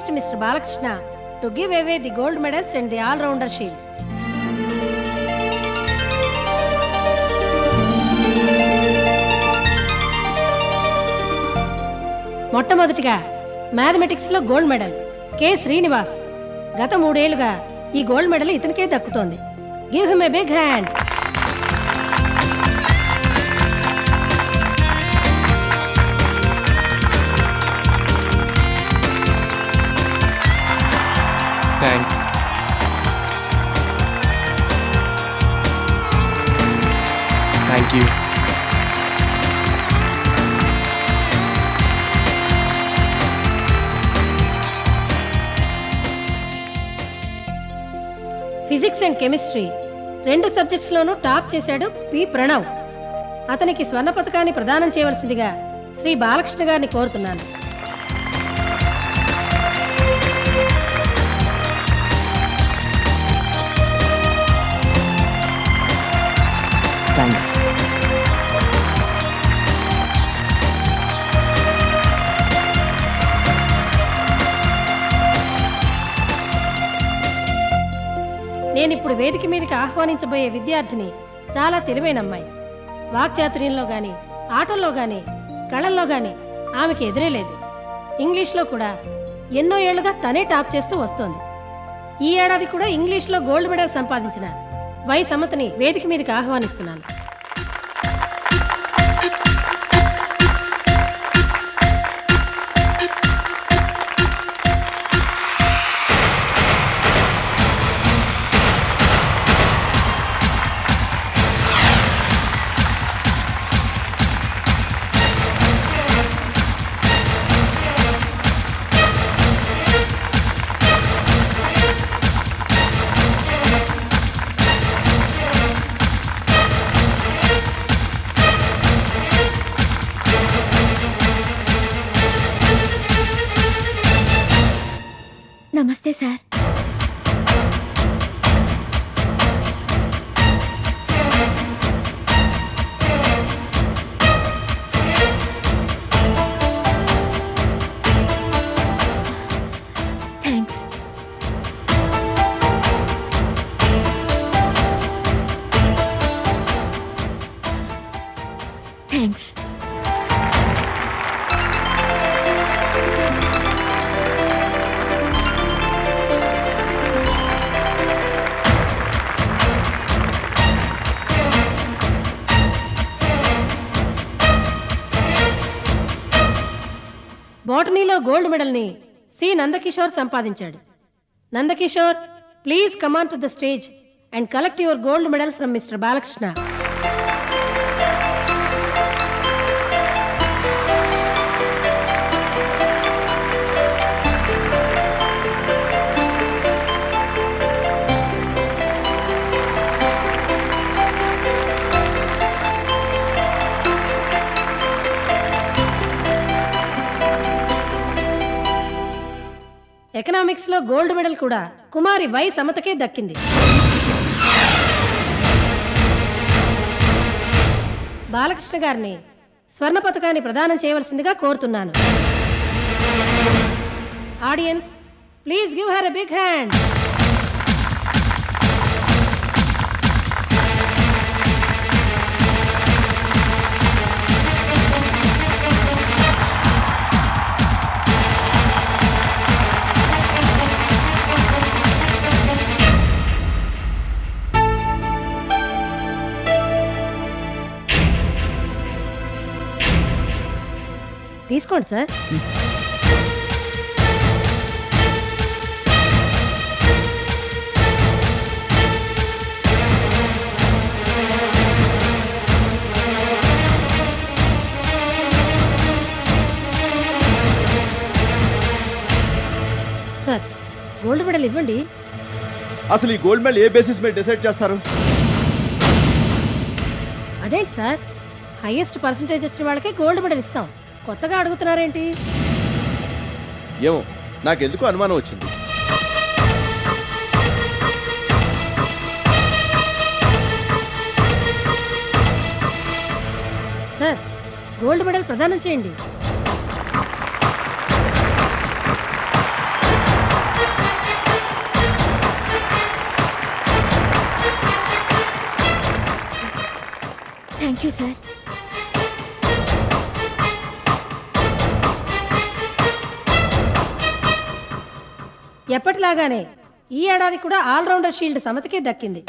request Mr. Balakrishna to give away the gold medals and the all-rounder shield. మొట్టమొదటిగా మ్యాథమెటిక్స్లో gold medal K Srinivas. గత 3 ఏళ్లుగా ఈ gold medal ఇతనికే దక్కుతోంది. Give him a big hand. Thanks. Thank you. Physics and chemistry 2 సబ్జెక్ట్స్లోనూ top చేశాడు P Pranav. అతనికి స్వర్ణ పతకాన్ని ప్రదానం చేయవలసిందిగా శ్రీ బాలకృష్ణ గారిని కోరుతున్నాను. థ్యాంక్స్. నేనిప్పుడు వేదిక మీదకి ఆహ్వానించబోయే విద్యార్థిని చాలా తెలివైన అమ్మాయి. వాక్చాతుర్యంలో గాని, ఆటల్లో గాని, కళల్లో గాని ఆమెకి ఎదురే లేదు. ఇంగ్లీష్లో కూడా ఎన్నో ఏళ్లుగా తనే టాప్ చేస్తూ వస్తోంది. ఈ ఏడాది కూడా ఇంగ్లీష్లో గోల్డ్ మెడల్ సంపాదించిన వై సమతని వేదిక మీదకి ఆహ్వానిస్తున్నాను. నమస్తే సార్. థ్యాంక్స్. థ్యాంక్స్. బోటనీలో గోల్డ్ మెడల్ని సి నందకిషోర్ సంపాదించాడు. Nandakishore, please come on to the stage and collect your gold medal from mister Balakrishna. ఎకనామిక్స్లో గోల్డ్ మెడల్ కూడా కుమారి వై సమతకే దక్కింది. బాలకృష్ణ గారిని స్వర్ణ పతకాన్ని ప్రదానం చేయవలసిందిగా కోరుతున్నాను. Audience, please give her a big hand. తీసుకోండి సార్. సార్, గోల్డ్ మెడల్ ఇవ్వండి. అసలు ఈ గోల్డ్ మెడల్ ఏ బేసిస్ మీద డిసైడ్ చేస్తారు? అదేంటి సార్, హైయెస్ట్ పర్సంటేజ్ వచ్చిన వాళ్ళకే గోల్డ్ మెడల్ ఇస్తాం. కొత్తగా అడుగుతున్నారేంటి? ఏమో, నాకెందుకు అనుమానం వచ్చింది. సార్, గోల్డ్ మెడల్ ప్రదానం చేయండి. Thank you sir. ఎప్పటిలాగానే ఈ ఏడాది కూడా ఆల్రౌండర్ షీల్డ్ సమతకే దక్కింది.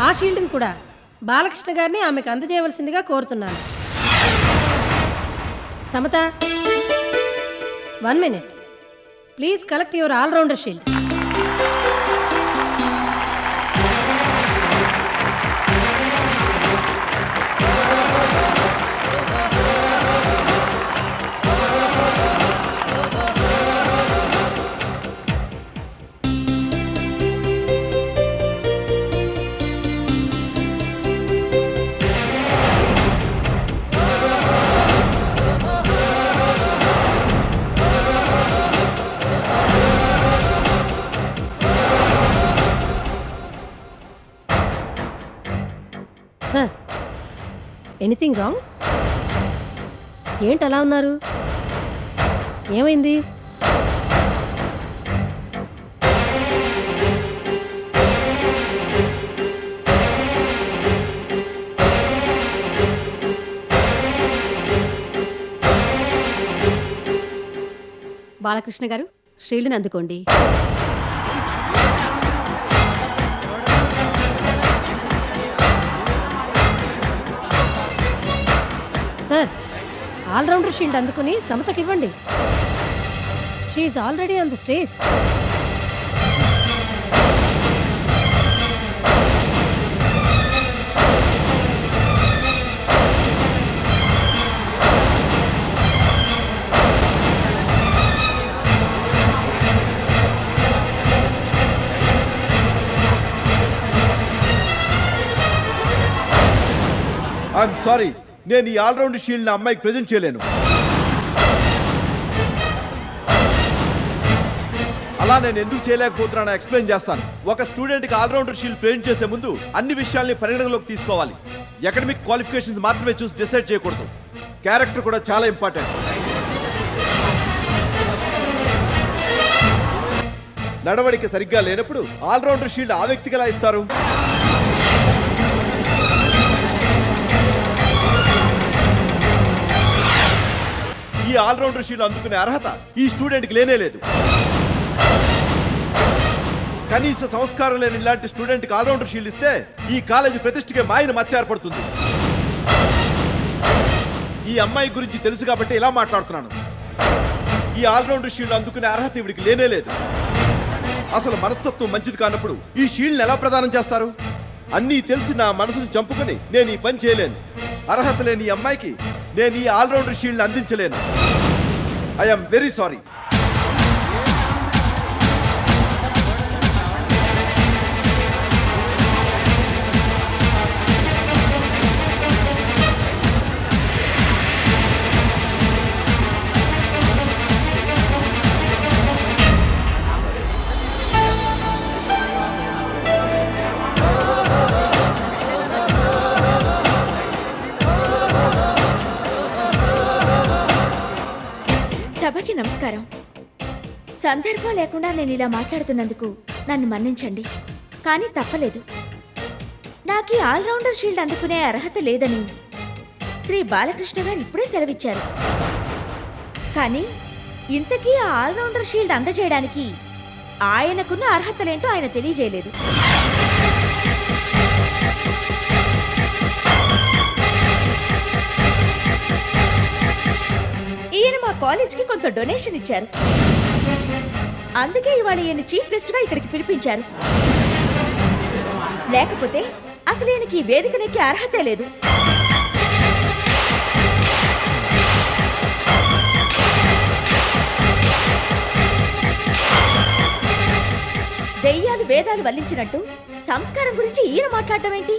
ఆ షీల్డ్ని కూడా బాలకృష్ణ గారిని ఆమెకు అందజేయవలసిందిగా కోరుతున్నాను. Samatha, 1 minute. Please collect your allrounder shield. Sir, anything wrong? ఏంటి అలా ఉన్నారు? ఏమైంది? బాలకృష్ణ గారు, షీల్డ్ని అందుకోండి. సార్, ఆల్రౌండర్ షీల్డ్ అందుకుని సమతకి ఇవ్వండి. She's already on the stage. I'm sorry, నేను ఈ ఆల్రౌండ్ షీల్డ్ నా అమ్మాయికి ప్రెజెంట్ చేయలేను. అలా నేను ఎందుకు చేయలేకపోతున్నానో ఎక్స్ప్లెయిన్ చేస్తాను. ఒక స్టూడెంట్కి ఆల్రౌండర్ షీల్డ్ ప్రెజెంట్ చేసే ముందు అన్ని విషయాల్ని పరిగణలోకి తీసుకోవాలి. అకాడమిక్ క్వాలిఫికేషన్స్ మాత్రమే చూసి డిసైడ్ చేయకూడదు. క్యారెక్టర్ కూడా చాలా ఇంపార్టెంట్. నడవడిక సరిగ్గా లేనప్పుడు ఆల్రౌండర్ షీల్డ్ ఆ వ్యక్తికి ఎలా ఇస్తారు? ఈ ఆల్రౌండర్ షీల్డ్ అందుకునే అర్హత ఈ స్టూడెంట్కి లేనే లేదు. కనీస సంస్కారం లేని ఇలాంటి స్టూడెంట్కి ఆల్రౌండర్ షీల్డ్ ఇస్తే ఈ కాలేజీ ప్రతిష్టకే మాయన మచ్చ ఏర్పడుతుంది. ఈ అమ్మాయి గురించి తెలుసు కాబట్టి ఇలా మాట్లాడుతున్నాను. ఈ ఆల్రౌండర్ షీల్డ్ అందుకునే అర్హత ఇవిడికి లేనే లేదు. అసలు మనస్తత్వం మంచిది కానప్పుడు ఈ షీల్డ్ని ఎలా ప్రదానం చేస్తారు? అన్నీ తెలిసి నా మనసును చంపుకొని నేను ఈ పని చేయలేను. అర్హత లేని ఈ అమ్మాయికి నేను ఈ ఆల్రౌండర్ షీల్డ్ అందించలేను. I'm very sorry. సభకి నమస్కారం. సందర్భం లేకుండా నేను ఇలా మాట్లాడుతున్నందుకు నన్ను మన్నించండి. కానీ తప్పలేదు. నాకు ఈ ఆల్రౌండర్ షీల్డ్ అందుకునే అర్హత లేదని శ్రీ బాలకృష్ణ గారు ఇప్పుడే సెలవిచ్చారు. కానీ ఇంతకీ ఆ ఆల్రౌండర్ షీల్డ్ అందజేయడానికి ఆయనకున్న అర్హతలేంటో ఆయన తెలియజేయలేదు. ఈయన మా కాలేజ్కి కొంత డొనేషన్ ఇచ్చారు. అందుకే ఇవాళ ఈయన చీఫ్ గెస్ట్ గా ఇక్కడికి పిలిపించారు. లేకపోతే అసలు ఈయనకి ఈ వేదికనెక్కే అర్హతే లేదు. దెయ్యాలు వేదాలు వల్లించినట్టు సంస్కారం గురించి ఈయన మాట్లాడటం ఏంటి?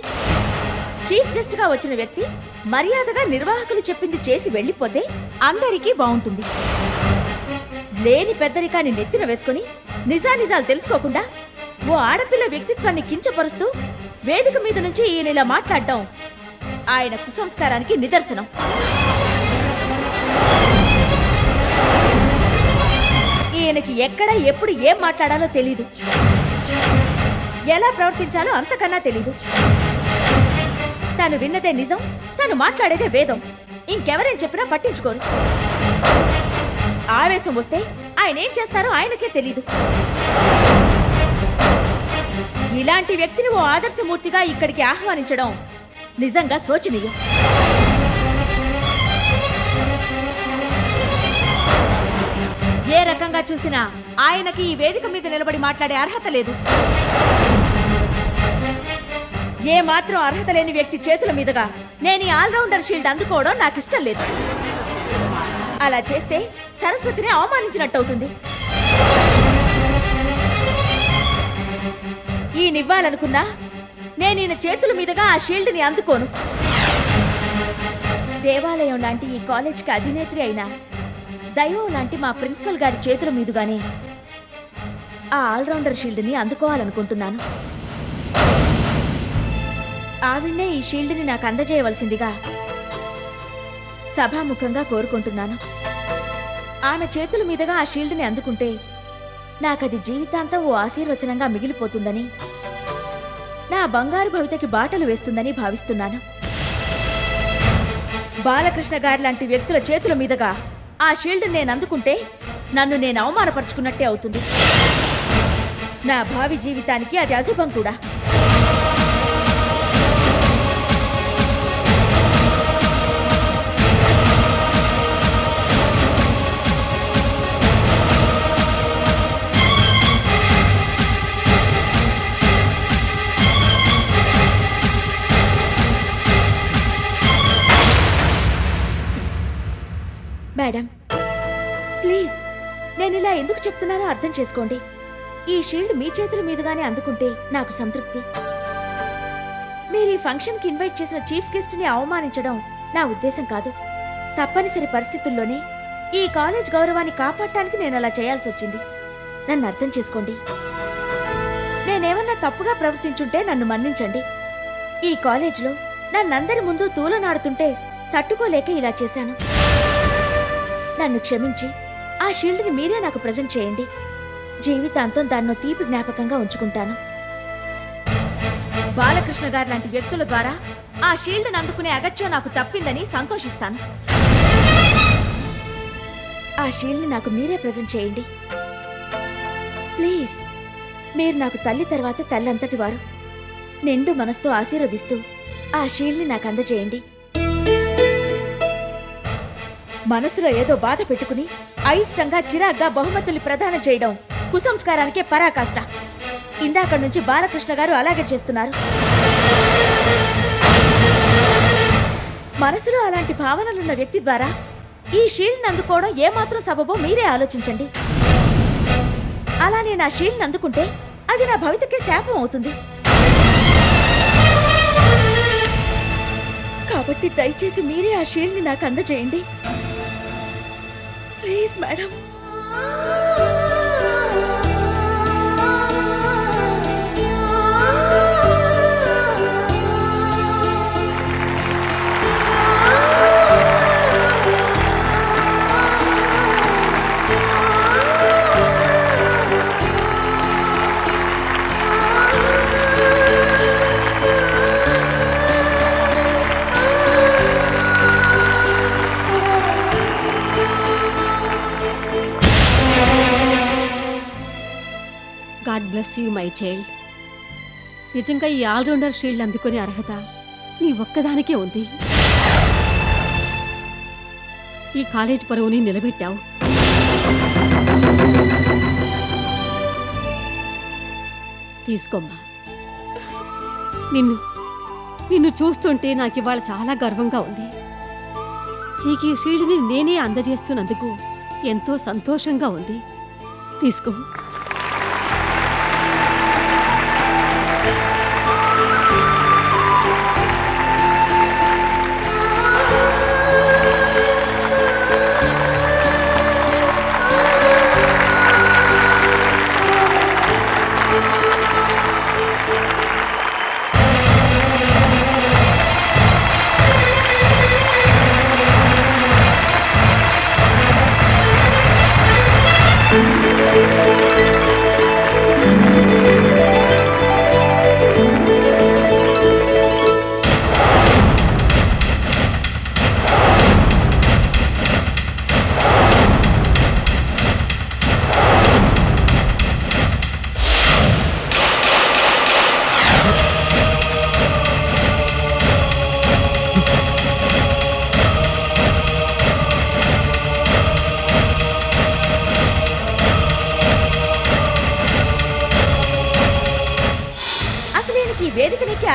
చీఫ్ గెస్ట్ గా వచ్చిన వ్యక్తి మర్యాదగా నిర్వాహకులు చెప్పింది చేసి వెళ్ళిపోతే అందరికీ బాగుంటుంది. లేని పెద్దరికాన్ని నెత్తిన వేసుకుని నిజానిజాలు తెలుసుకోకుండా ఓ ఆడపిల్ల వ్యక్తిత్వాన్ని కించపరుస్తూ వేదిక మీద నుంచి ఈయన ఇలా మాట్లాడటం ఆయన కుసంస్కారానికి నిదర్శనం. ఈయనకి ఎక్కడ ఎప్పుడు ఏం మాట్లాడాలో తెలీదు, ఎలా ప్రవర్తించాలో అంతకన్నా తెలీదు. తను విన్నదే నిజం, తను మాట్లాడేదే వేదం. ఇంకెవరేం చెప్పినా పట్టించుకోరు. ఆవేశం వస్తే ఆయన ఏం చేస్తారో ఆయనకే తెలీదు. ఇలాంటి వ్యక్తిని ఓ ఆదర్శమూర్తిగా ఇక్కడికి ఆహ్వానించడం నిజంగా శోచనీయం. ఏ రకంగా చూసినా ఆయనకి ఈ వేదిక మీద నిలబడి మాట్లాడే అర్హత లేదు. ఏ మాత్రం అర్హత లేని వ్యక్తి చేతుల మీదుగా నేను ఈ ఆల్రౌండర్ షీల్డ్ అందుకోవడం నాకు ఇష్టం లేదు. అలా చేస్తే సరస్వతిని అవమానించినట్టవుతుంది. ఈయనివ్వాలనుకున్నా నేను ఈయన చేతుల మీదుగా ఆ షీల్డ్ని అందుకోను. దేవాలయం లాంటి ఈ కాలేజ్కి అధినేత్రి అయినా దైవం లాంటి మా ప్రిన్సిపల్ గారి చేతుల మీదుగానే ఆ ఆల్రౌండర్ షీల్డ్ని అందుకోవాలనుకుంటున్నాను. ఆవిడ్నే ఈ షీల్డ్ని నాకు అందజేయవలసిందిగా సభాముఖంగా కోరుకుంటున్నాను. ఆమె చేతుల మీదుగా ఆ షీల్డ్ని అందుకుంటే నాకది జీవితాంతం ఓ ఆశీర్వచనంగా మిగిలిపోతుందని, నా బంగారు భవితకి బాటలు వేస్తుందని భావిస్తున్నాను. బాలకృష్ణ గారి లాంటి వ్యక్తుల చేతుల మీదుగా ఆ షీల్డ్ నేను అందుకుంటే నన్ను నేను అవమానపరుచుకున్నట్టే అవుతుంది. నా భావి జీవితానికి అది అశుభం కూడా. మేడం, ప్లీజ్, నేను ఇలా ఎందుకు చెప్తున్నానో అర్థం చేసుకోండి. ఈ షీల్డ్ మీ చేతుల మీదుగానే అందుకుంటే నాకు సంతృప్తి. మీరు ఈ ఫంక్షన్కి ఇన్వైట్ చేసిన చీఫ్ గెస్ట్ని అవమానించడం నా ఉద్దేశం కాదు. తప్పనిసరి పరిస్థితుల్లోనే ఈ కాలేజ్ గౌరవాన్ని కాపాడటానికి నేను అలా చేయాల్సి వచ్చింది. నన్ను అర్థం చేసుకోండి. నేనేమన్నా తప్పుగా ప్రవర్తించుంటే నన్ను మన్నించండి. ఈ కాలేజ్లో నన్నందరి ముందు తూలనాడుతుంటే తట్టుకోలేక ఇలా చేశాను. నన్ను క్షమించి ఆ షీల్డ్ని మీరే నాకు ప్రజెంట్ చేయండి. జీవితాంతం దాన్నో తీపి జ్ఞాపకంగా ఉంచుకుంటాను. బాలకృష్ణ గారు లాంటి వ్యక్తుల ద్వారా ఆ షీల్డ్ని అందుకునే అగత్యం నాకు తప్పిందని సంతోషిస్తాను. ఆ షీల్డ్ని నాకు మీరే ప్రజెంట్ చేయండి ప్లీజ్. మీరు నాకు తల్లి తర్వాత తల్లంతటి వారు. నిండు మనసుతో ఆశీర్వదిస్తూ ఆ షీల్డ్ని నాకు అందజేయండి. మనసులో ఏదో బాధ పెట్టుకుని అయిష్టంగా చిరాగ్గా బహుమతుల్ని ప్రదానం చేయడం కుసంస్కారానికే పరాకాష్ట. ఇందాక నుంచి బాలకృష్ణ గారు అలాగే చేస్తున్నారు. మనసులో అలాంటి భావనలున్న వ్యక్తి ద్వారా ఈ షీల్డ్ని అందుకోవడం ఏమాత్రం సబబో మీరే ఆలోచించండి. అలా నేను ఆ షీల్డ్ని అందుకుంటే అది నా భవితకే శాపం అవుతుంది. కాబట్టి దయచేసి మీరే ఆ షీల్డ్ని నాకు అందజేయండి please madam. God bless you my child. నిజంగా ఈ ఆల్రౌండర్ షీల్డ్ అందుకునే అర్హత నీ ఒక్కదానికే ఉంది. ఈ కాలేజ్ పరువుని నిలబెట్టావు. తీసుకోమ్మా. నిన్ను చూస్తుంటే నాకు ఇవాళ చాలా గర్వంగా ఉంది. నీకు ఈ షీల్డ్ని నేనే అందజేస్తున్నందుకు ఎంతో సంతోషంగా ఉంది. తీసుకో.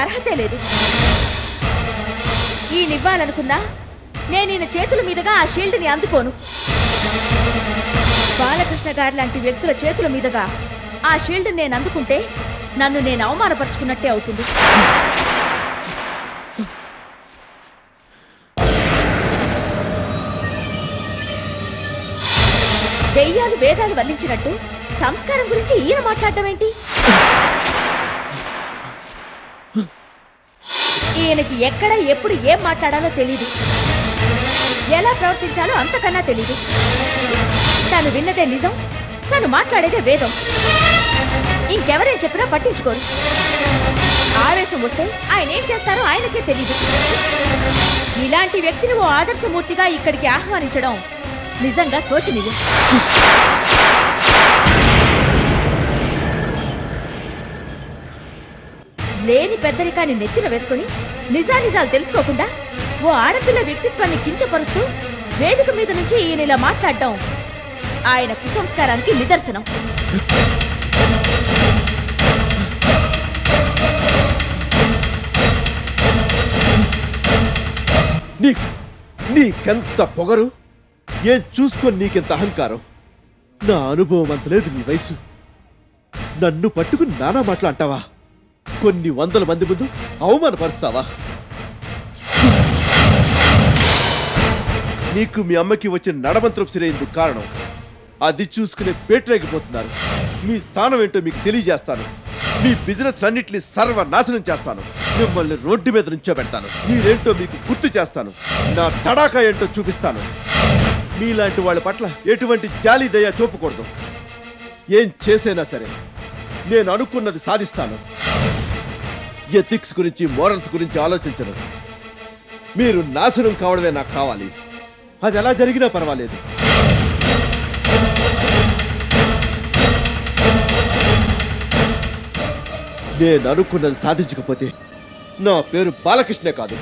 అర్హతే లేదు. ఈయనివ్వాలనుకున్నా నేను ఈయన చేతుల మీదుగా ఆ షీల్డ్ని అందుకోను. బాలకృష్ణ గారి లాంటి వ్యక్తుల చేతుల మీదుగా ఆ షీల్డ్ నేను అందుకుంటే నన్ను నేను అవమానపరుచుకున్నట్టే అవుతుంది. దెయ్యాలు వేదాలు వల్లించినట్టు సంస్కారం గురించి ఈయన మాట్లాడటం ఏంటి? ఈయనకి ఎక్కడ ఎప్పుడు ఏం మాట్లాడాలో తెలీదు, ఎలా ప్రవర్తించాలో అంతకన్నా తెలీదు. తను విన్నదే నిజం, తను మాట్లాడేదే వేదం. ఇంకెవరేం చెప్పినా పట్టించుకోరు. ఆవేశం వస్తే ఆయన ఏం చేస్తారో ఆయనకే తెలీదు. ఇలాంటి వ్యక్తిని ఓ ఆదర్శమూర్తిగా ఇక్కడికి ఆహ్వానించడం నిజంగా శోచనీయం. లేని పెద్దరికాన్ని నెత్తిన వేసుకుని నిజానిజాలు తెలుసుకోకుండా ఓ ఆడపిల్ల వ్యక్తిత్వాన్ని కించపరుస్తూ వేదిక మీద నుంచి ఈయన ఇలా మాట్లాడడం ఆయన కుసంస్కారానికి నిదర్శనం. నీకెంత పొగరు, ఏం చూసుకొని నీకెంత అహంకారం. నా అనుభవం అంత లేదు నీ వయసు. నన్ను పట్టుకుని నానా మాట్లాంటావా? కొన్ని వందల మంది ముందు అవమానపరుస్తావా? నీకు మీ అమ్మకి వచ్చిన నడమంత్రం సిరేందుకు కారణం అది చూసుకునే పేటరేగిపోతున్నారు. మీ స్థానం ఏంటో మీకు తెలియజేస్తాను. మీ బిజినెస్ అన్నిటిని సర్వనాశనం చేస్తాను. మిమ్మల్ని రోడ్డు మీద నుంచోబెడతాను. మీరేంటో మీకు గుర్తు చేస్తాను. నా తడాకా ఏంటో చూపిస్తాను. మీలాంటి వాళ్ళ పట్ల ఎటువంటి జాలి దయ చూపకూడదు. ఏం చేసైనా సరే నేను అనుకున్నది సాధిస్తాను. ఎథిక్స్ గురించి, మోరల్స్ గురించి ఆలోచించను. మీరు నాశనం కావడమే నాకు కావాలి. అది ఎలా జరిగినా పర్వాలేదు. నేను అనుకున్నది సాధించకపోతే నా పేరు బాలకృష్ణే కాదు,